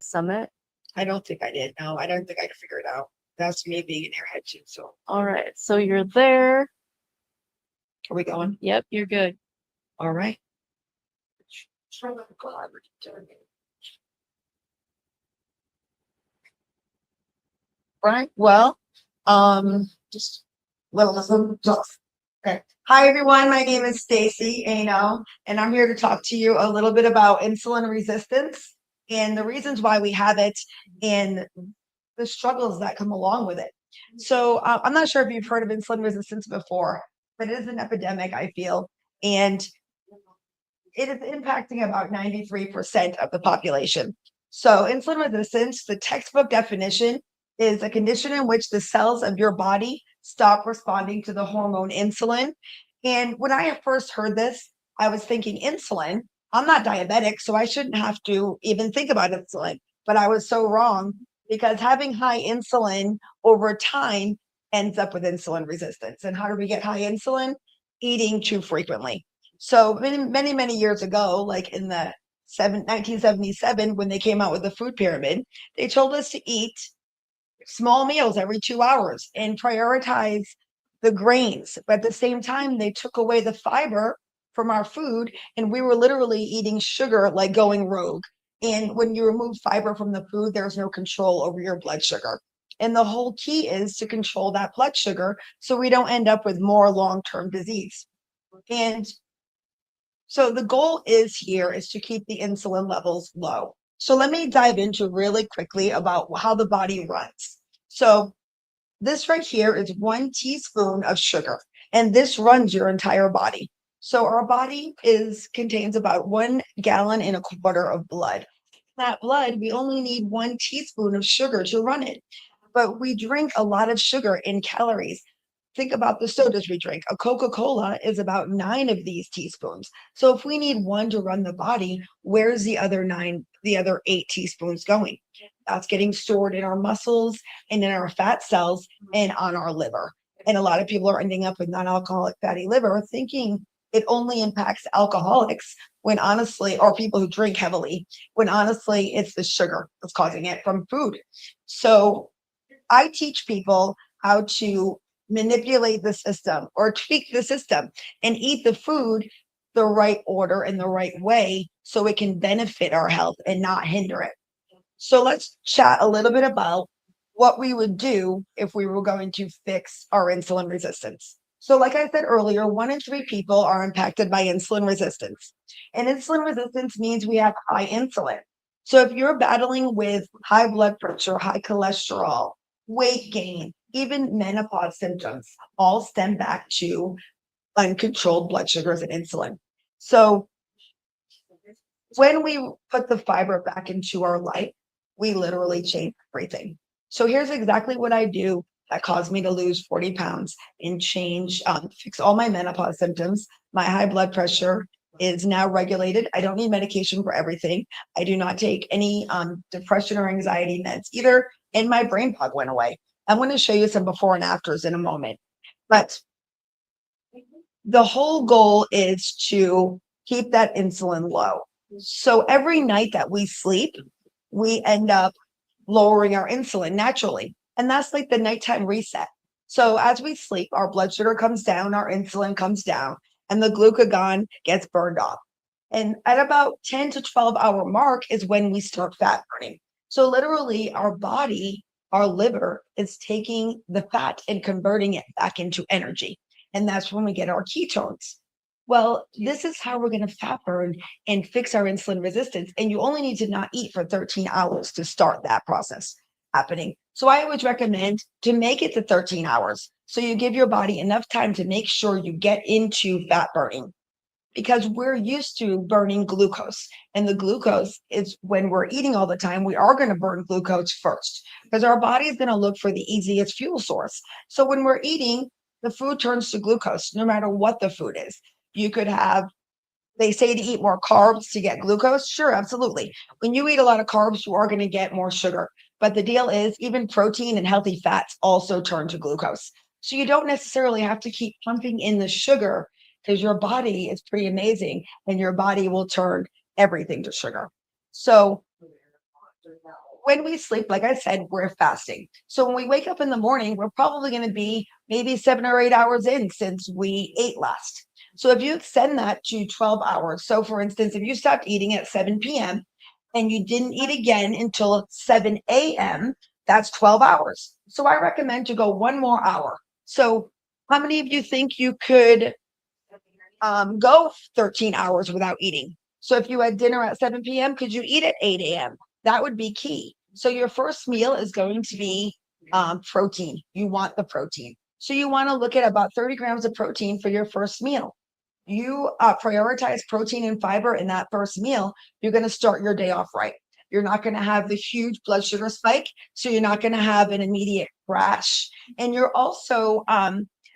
summit? I don't think I did. No, I don't think I could figure it out. That's me being an airhead too. So All right. So you're there. are we going? Yep, you're good. All right. Right. Well, just just okay. Hi everyone, my name is Stacy Ano, and I'm here to talk to you a little bit about insulin resistance and the reasons why we have it and the struggles that come along with it. So I'm not sure if you've heard of insulin resistance before, but it is an epidemic, I feel, and it is impacting about 93% of the population. So, insulin resistance, the textbook definition, is a condition in which the cells of your body stop responding to the hormone insulin. And when I first heard this, I was thinking insulin. I'm not diabetic, so I shouldn't have to even think about insulin. But I was so wrong because having high insulin over time ends up with insulin resistance. And how do we get high insulin? Eating too frequently. So many years ago, like in the 1977, when they came out with the food pyramid, they told us to eat small meals every 2 hours and prioritize the grains. But at the same time, they took away the fiber from our food, and we were literally eating sugar like going rogue. And when you remove fiber from the food, there's no control over your blood sugar. And the whole key is to control that blood sugar so we don't end up with more long term disease. And so the goal is to keep the insulin levels low. So let me dive into really quickly about how the body runs. So this right here is 1 teaspoon of sugar, and this runs your entire body. So our body contains about 1 gallon and a quarter of blood. That blood, we only need 1 teaspoon of sugar to run it. But we drink a lot of sugar in calories. Think about the sodas we drink. A Coca Cola is about 9 of these teaspoons. So if we need one to run the body, where's the other 9, the other 8 teaspoons going? That's getting stored in our muscles and in our fat cells and on our liver. And a lot of people are ending up with non alcoholic fatty liver thinking it only impacts alcoholics when honestly, or people who drink heavily, when honestly, it's the sugar that's causing it from food. So I teach people how to manipulate the system or tweak the system and eat the food the right order and the right way so it can benefit our health and not hinder it. So let's chat a little bit about what we would do if we were going to fix our insulin resistance. So, like I said earlier, 1 in 3 people are impacted by insulin resistance. And insulin resistance means we have high insulin. So, if you're battling with high blood pressure, high cholesterol, weight gain, even menopause symptoms, all stem back to uncontrolled blood sugars and insulin. So, when we put the fiber back into our life, we literally change everything. So here's exactly what I do that caused me to lose 40 pounds and fix all my menopause symptoms. My high blood pressure is now regulated. I don't need medication for everything. I do not take any depression or anxiety meds either. And my brain fog went away. I'm going to show you some before and afters in a moment. But the whole goal is to keep that insulin low. So every night that we sleep, we end up lowering our insulin naturally. And that's like the nighttime reset. So as we sleep, our blood sugar comes down, our insulin comes down, and the glucagon gets burned off. And at about 10 to 12 hour mark is when we start fat burning. So literally our body, our liver is taking the fat and converting it back into energy. And that's when we get our ketones. Well, this is how we're going to fat burn and fix our insulin resistance. And you only need to not eat for 13 hours to start that process happening. So I always recommend to make it to 13 hours. So you give your body enough time to make sure you get into fat burning because we're used to burning glucose. And the glucose is when we're eating all the time, we are going to burn glucose first because our body is going to look for the easiest fuel source. So when we're eating, the food turns to glucose no matter what the food is. You could have, they say to eat more carbs to get glucose. Sure, absolutely. When you eat a lot of carbs, you are going to get more sugar. But the deal is, even protein and healthy fats also turn to glucose. So you don't necessarily have to keep pumping in the sugar because your body is pretty amazing and your body will turn everything to sugar. So when we sleep, like I said, we're fasting. So when we wake up in the morning, we're probably going to be maybe 7 or 8 hours in since we ate last. So if you extend that to 12 hours, so for instance, if you stopped eating at 7 p.m. and you didn't eat again until 7 a.m., that's 12 hours. So I recommend to go one more hour. So how many of you think you could go 13 hours without eating? So if you had dinner at 7 p.m., could you eat at 8 a.m.? That would be key. So your first meal is going to be protein. You want the protein. So you want to look at about 30 grams of protein for your first meal. You prioritize protein and fiber in that first meal, you're going to start your day off right. You're not going to have the huge blood sugar spike. So you're not going to have an immediate crash. And you're also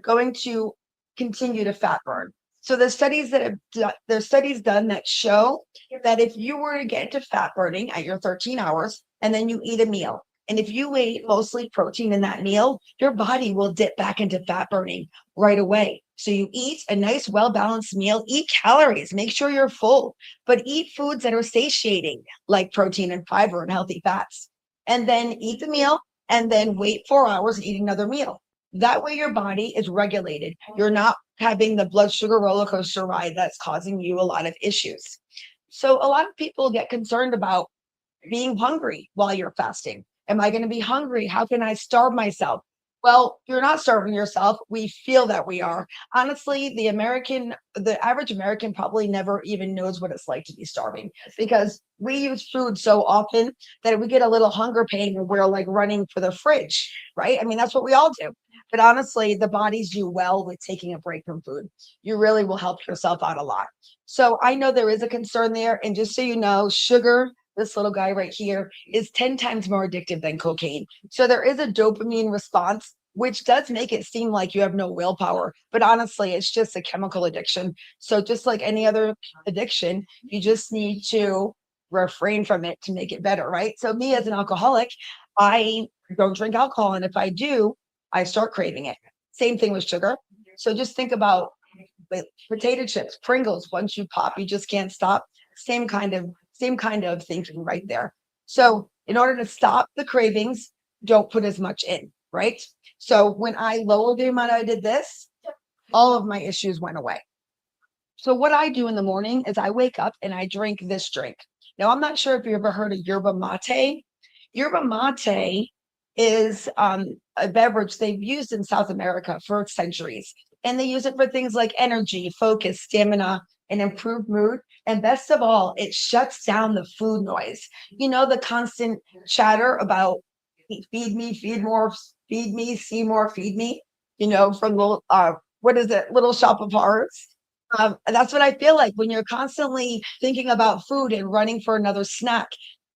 going to continue to fat burn. So there's studies done that show that if you were to get into fat burning at your 13 hours and then you eat a meal, and if you ate mostly protein in that meal, your body will dip back into fat burning right away. So you eat a nice, well-balanced meal, eat calories, make sure you're full, but eat foods that are satiating, like protein and fiber and healthy fats. And then eat the meal and then wait 4 hours and eat another meal. That way your body is regulated. You're not having the blood sugar roller coaster ride that's causing you a lot of issues. So a lot of people get concerned about being hungry while you're fasting. Am I going to be hungry? How can I starve myself? Well, you're not starving yourself. We feel that we are. Honestly, the average American probably never even knows what it's like to be starving because we use food so often that we get a little hunger pain when we're like running for the fridge, right? I mean, that's what we all do. But honestly, the bodies do well with taking a break from food. You really will help yourself out a lot. So I know there is a concern there. And just so you know, sugar, this little guy right here, is 10 times more addictive than cocaine. So there is a dopamine response, which does make it seem like you have no willpower. But honestly, it's just a chemical addiction. So just like any other addiction, you just need to refrain from it to make it better, right? So me as an alcoholic, I don't drink alcohol. And if I do, I start craving it. Same thing with sugar. So just think about potato chips, Pringles. Once you pop, you just can't stop. Same kind of thinking right there. So in order to stop the cravings, don't put as much in, right? So when I lowered the amount I did this, all of my issues went away. So what I do in the morning is I wake up and I drink this drink. Now I'm not sure if you ever heard of yerba mate. Yerba mate is a beverage they've used in South America for centuries. And they use it for things like energy, focus, stamina, and improved mood. And best of all, it shuts down the food noise. You know, the constant chatter about feed me, feed more, feed me, see more, feed me, from the, what is it, Little Shop of Horrors. That's what I feel like when you're constantly thinking about food and running for another snack.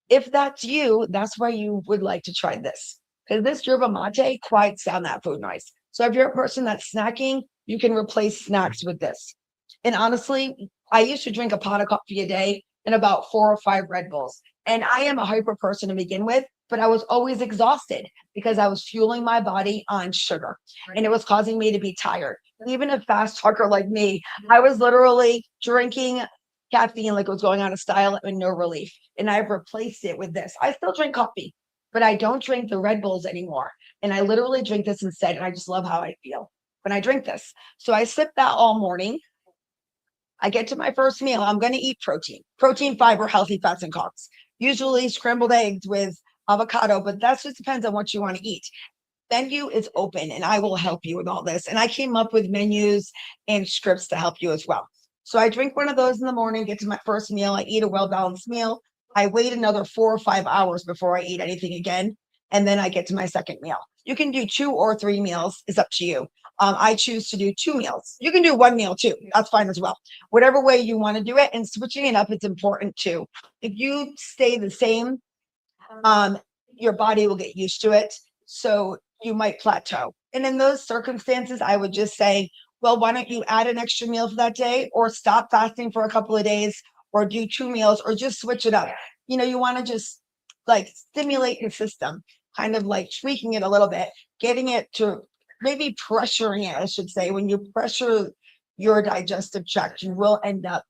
If that's you, that's why you would like to try this. Because this yerba mate quiets down that food noise. So if you're a person that's snacking, you can replace snacks with this. And honestly, I used to drink a pot of coffee a day and about 4 or 5 Red Bulls. And I am a hyper person to begin with, but I was always exhausted because I was fueling my body on sugar and it was causing me to be tired. Even a fast talker like me, I was literally drinking caffeine like it was going out of style and no relief. And I've replaced it with this. I still drink coffee, but I don't drink the Red Bulls anymore. And I literally drink this instead. And I just love how I feel when I drink this. So I sip that all morning. I get to my first meal. I'm going to eat protein, fiber, healthy fats, and carbs. Usually scrambled eggs with avocado, but that just depends on what you want to eat. Menu is open and I will help you with all this. And I came up with menus and scripts to help you as well. So I drink one of those in the morning, get to my first meal. I eat a well-balanced meal. I wait another 4 or 5 hours before I eat anything again. And then I get to my second meal. You can do 2 or 3 meals. It's up to you. I choose to do 2 meals. You can do 1 meal too. That's fine as well. Whatever way you want to do it, and switching it up is important too. If you stay the same, your body will get used to it. So you might plateau. And in those circumstances, I would just say, well, why don't you add an extra meal for that day or stop fasting for a couple of days or do 2 meals or just switch it up. You want to just like stimulate your system, kind of like tweaking it a little bit, getting it to maybe pressuring it, I should say. When you pressure your digestive tract, you will end up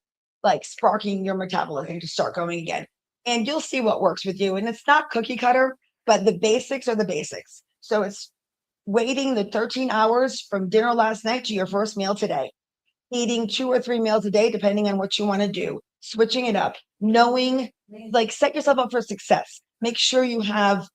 like sparking your metabolism to start going again. and you'll see what works with you. And it's not cookie cutter, but the basics are the basics. So it's waiting the 13 hours from dinner last night to your first meal today, eating 2 or 3 meals a day, depending on what you want to do, switching it up, knowing, like, set yourself up for success. Make sure you have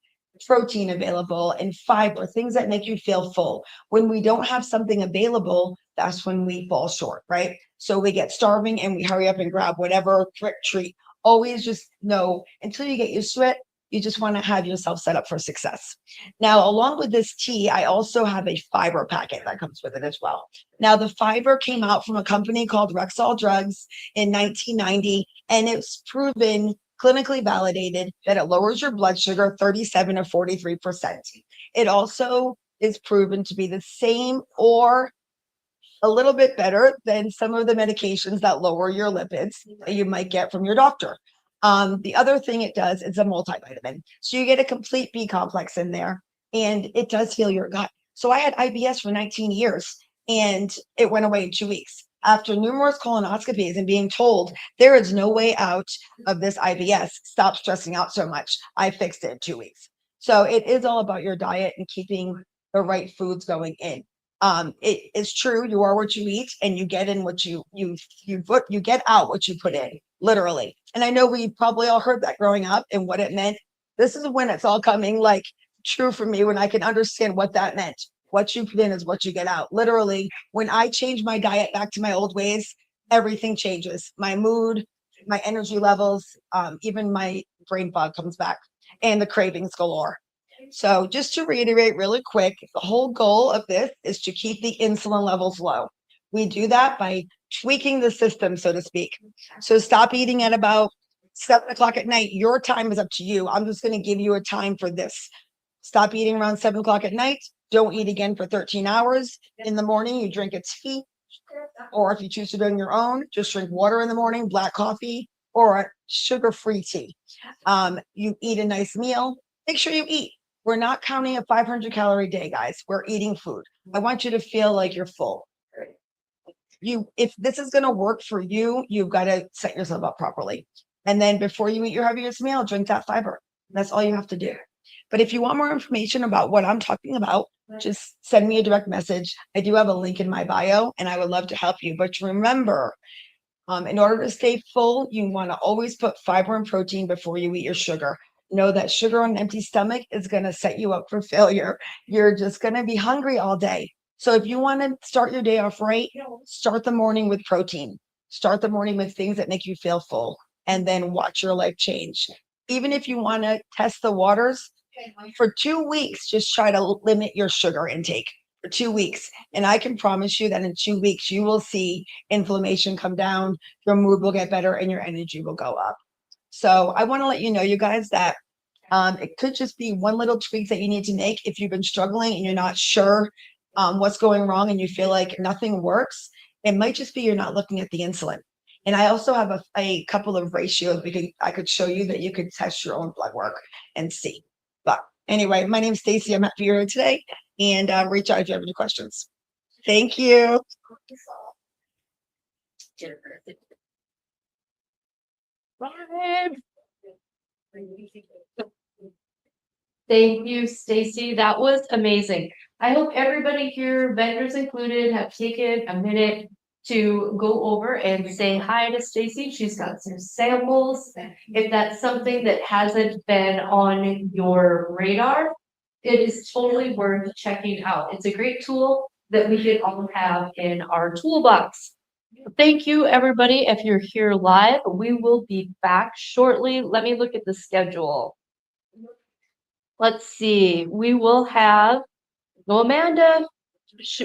protein available and fiber, things that make you feel full. When we don't have something available, that's when we fall short, right? So we get starving and we hurry up and grab whatever quick treat. Always just know until you get used to it, you just want to have yourself set up for success. Now, along with this tea, I also have a fiber packet that comes with it as well. Now, the fiber came out from a company called Rexall Drugs in 1990, and it's proven clinically validated that it lowers your blood sugar 37 to 43%. It also is proven to be the same or a little bit better than some of the medications that lower your lipids that you might get from your doctor. The other thing it does is a multivitamin. So you get a complete B complex in there, and it does heal your gut. So I had IBS for 19 years and it went away in 2 weeks. After numerous colonoscopies and being told there is no way out of this IBS, stop stressing out so much, I fixed it in 2 weeks. So it is all about your diet and keeping the right foods going in. It is true, you are what you eat, and you get in what you get out what you put in, literally. And I know we probably all heard that growing up and what it meant. This is when it's all coming like true for me, when I can understand what that meant. What you put in is what you get out. Literally, when I change my diet back to my old ways, everything changes. My mood, my energy levels, even my brain fog comes back, and the cravings galore. So just to reiterate really quick, the whole goal of this is to keep the insulin levels low. We do that by tweaking the system, so to speak. So stop eating at about 7 o'clock at night. Your time is up to you. I'm just going to give you a time for this. Stop eating around 7 o'clock at night. Don't eat again for 13 hours. In the morning, you drink a tea, or if you choose to do it on your own, just drink water in the morning, black coffee, or a sugar-free tea. You eat a nice meal. Make sure you eat. We're not counting a 500 calorie day, guys. We're eating food. I want you to feel like you're full. If this is going to work for you, you've got to set yourself up properly. And then before you eat your heaviest meal, drink that fiber. That's all you have to do. But if you want more information about what I'm talking about, just send me a direct message. I do have a link in my bio, and I would love to help you. But remember, in order to stay full, you want to always put fiber and protein before you eat your sugar. Know that sugar on an empty stomach is going to set you up for failure. You're just going to be hungry all day. So if you want to start your day off right, start the morning with protein. Start the morning with things that make you feel full, and then watch your life change. Even if you want to test the waters, for 2 weeks, just try to limit your sugar intake for 2 weeks. And I can promise you that in 2 weeks, you will see inflammation come down, your mood will get better, and your energy will go up. So I want to let you know, you guys, that it could just be one little tweak that you need to make if you've been struggling and you're not sure what's going wrong and you feel like nothing works. It might just be you're not looking at the insulin. And I also have a couple of ratios I could show you that you could test your own blood work and see. But anyway, my name's Stacy. I'm happy you're here today, and reach out if you have any questions. Thank you. Thank you, Stacy. That was amazing. I hope everybody here, vendors included, have taken a minute to go over and say hi to Stacy. She's got some samples. If that's something that hasn't been on your radar, it is totally worth checking out. It's a great tool that we should all have in our toolbox. Thank you, everybody. If you're here live, we will be back shortly. Let me look at the schedule. Let's see. We will have, Amanda,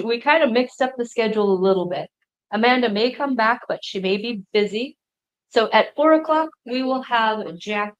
we kind of mixed up the schedule a little bit. Amanda may come back, but she may be busy. So at 4 o'clock, we will have Jack.